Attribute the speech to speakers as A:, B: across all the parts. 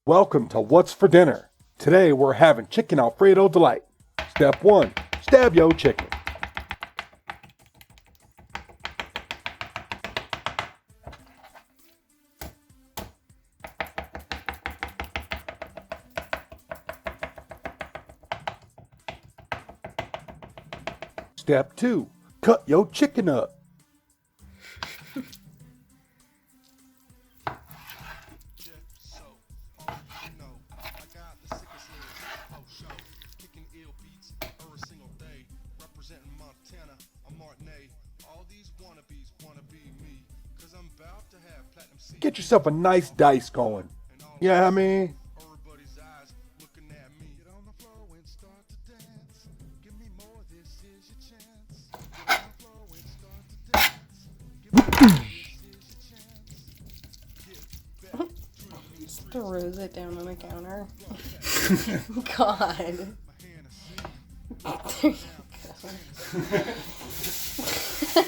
A: Welcome to What's for Dinner. Today we're having Chicken Alfredo delight. Step 1. Stab your chicken. Step 2. Cut your chicken up. Get yourself a nice dice going. You know what I mean?
B: Just throws it down on the counter. God. There you go.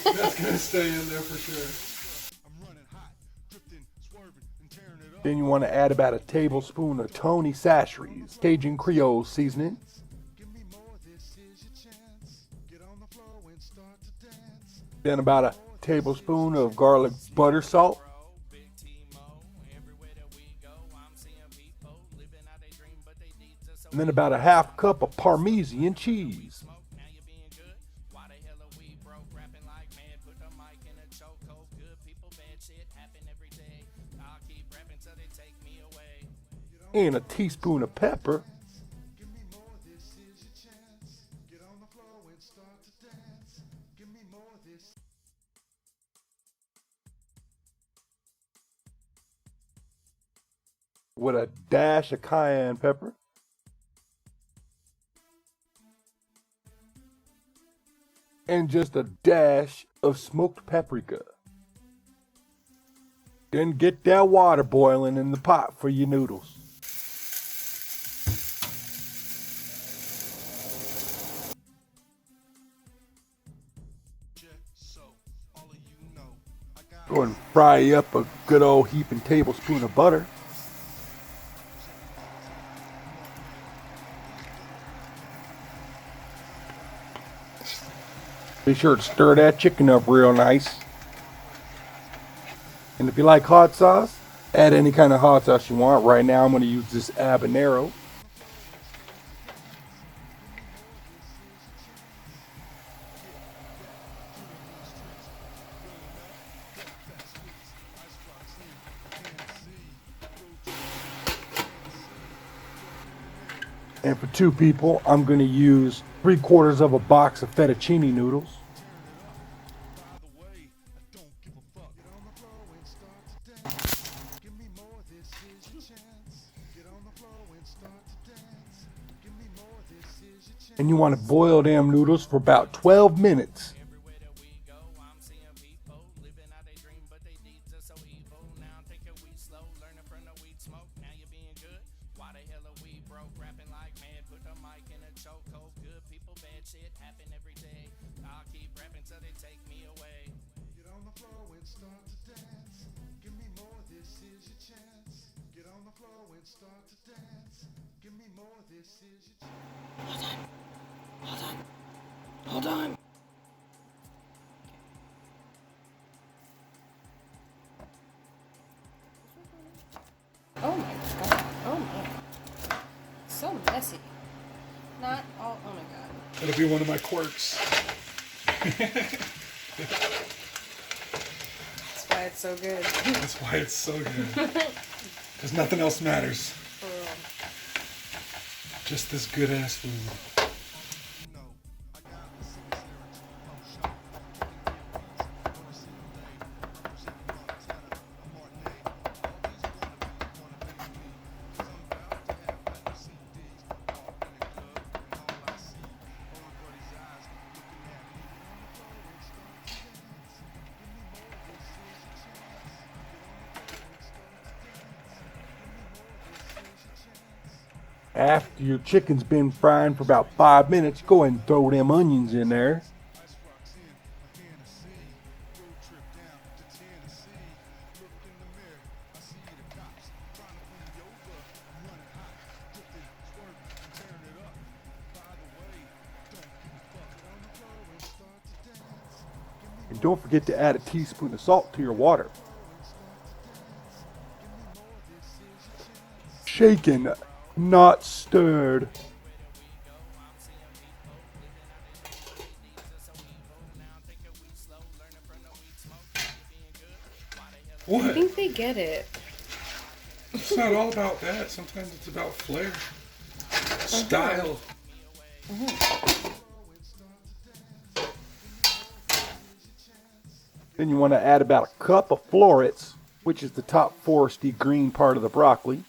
C: That's gonna stay in there for sure.
A: Then you want to add about a tablespoon of Tony Chachere's Cajun Creole seasoning. Then about a tablespoon of garlic butter salt. And then about a half cup of Parmesan cheese. And a teaspoon of pepper. With a dash of cayenne pepper. And just a dash of smoked paprika. Then get that water boiling in the pot for your noodles. Go and fry up a good old heaping tablespoon of butter. Be sure to stir that chicken up real nice. And if you like hot sauce, add any kind of hot sauce you want. Right now I'm going to use this habanero. And for 2 people, I'm going to use 3/4 of a box of fettuccine noodles. And you want to boil them noodles for about 12 minutes.
B: Hold on. Oh my god. Oh man. So messy. Not all. Oh my god.
C: That'll be one of my quirks.
B: That's why it's so good.
C: That's why it's so good. Because nothing else matters.
B: For real.
C: Just this good ass food.
A: After your chicken's been frying for about 5 minutes, go ahead and throw them onions in there. And don't forget to add a teaspoon of salt to your water. Shaken, not stirred.
B: I
C: What?
B: think they get it.
C: It's not all about that. Sometimes it's about flair, style.
A: Then you want to add about a cup of florets, which is the top foresty green part of the broccoli.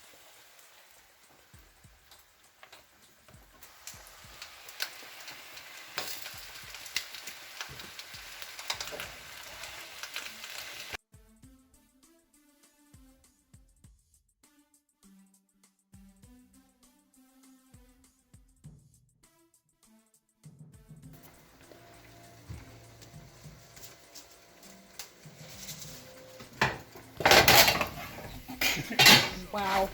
B: Wow.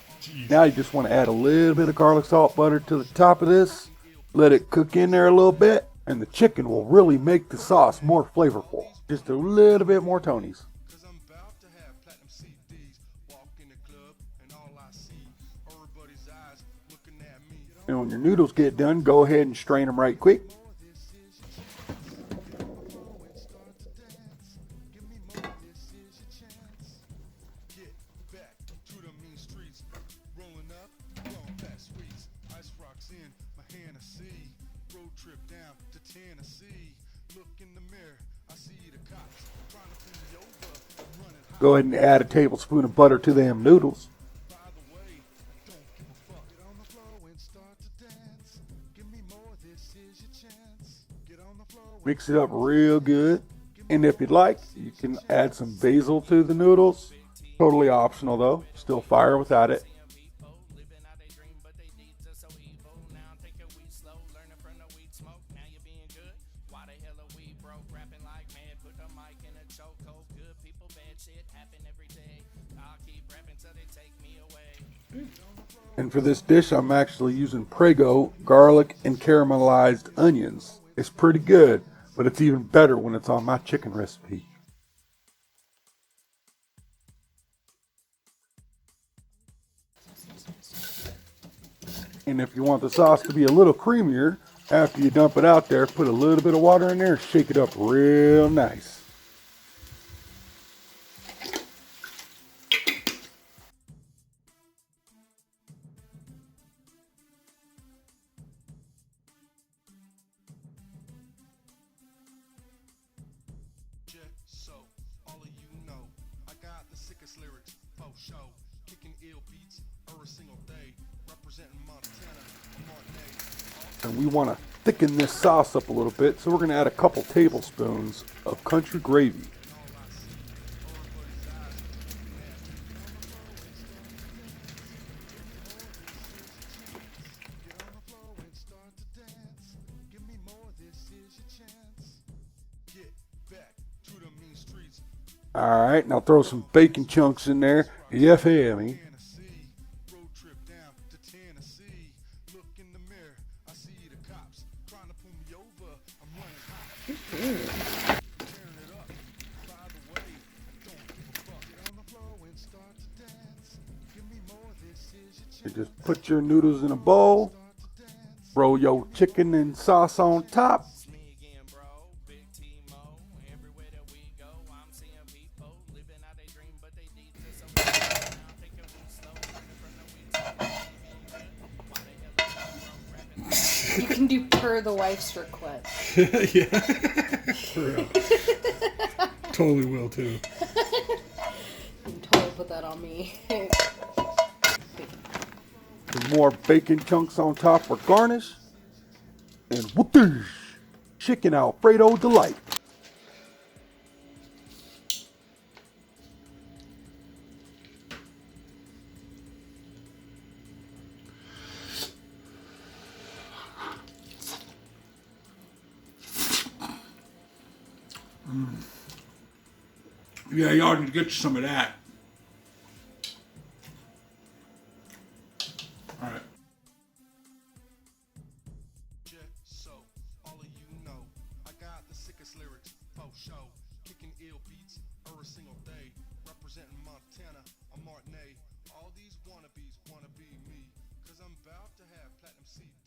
A: Now you just want to add a little bit of garlic salt butter to the top of this. Let it cook in there a little bit, and the chicken will really make the sauce more flavorful. Just a little bit more Tony's. And when your noodles get done, go ahead and strain them right quick. Go ahead and add a tablespoon of butter to them noodles. Mix it up real good. And if you'd like, you can add some basil to the noodles. Totally optional though. Still fire without it. And for this dish, I'm actually using Prego garlic and caramelized onions. It's pretty good, but it's even better when it's on my chicken recipe. And if you want the sauce to be a little creamier, after you dump it out there, put a little bit of water in there, shake it up real nice.
D: So, all of you know, I got the sickest lyrics for show. Kicking ill beats every single day. Representing Montana,
A: And we want to thicken this sauce up a little bit, so we're going to add a couple tablespoons of country gravy. All right, now throw some bacon chunks in there. You feel me?
D: road trip down to Tennessee. Look in the mirror, I see the cops trying to pull me over. I'm running hot. Tearing it up. By the way, don't give a fuck. Get on the floor and start to dance. Give me more, this is your chance.
A: You just put your noodles in a bowl, roll your chicken and sauce on top.
B: You can do per the wife's request.
C: Yeah. For real. Totally will too.
B: You can totally put that on me.
A: Some more bacon chunks on top for garnish. And whoopee! Chicken Alfredo delight.
C: Yeah, y'all need to get you some of that. All right.
D: So, all of you know, I got the sickest lyrics for show. kicking ill beats every single day. Representing Montana, I'm Martinez. All these wannabes wanna be me, cause I'm about to have platinum CD.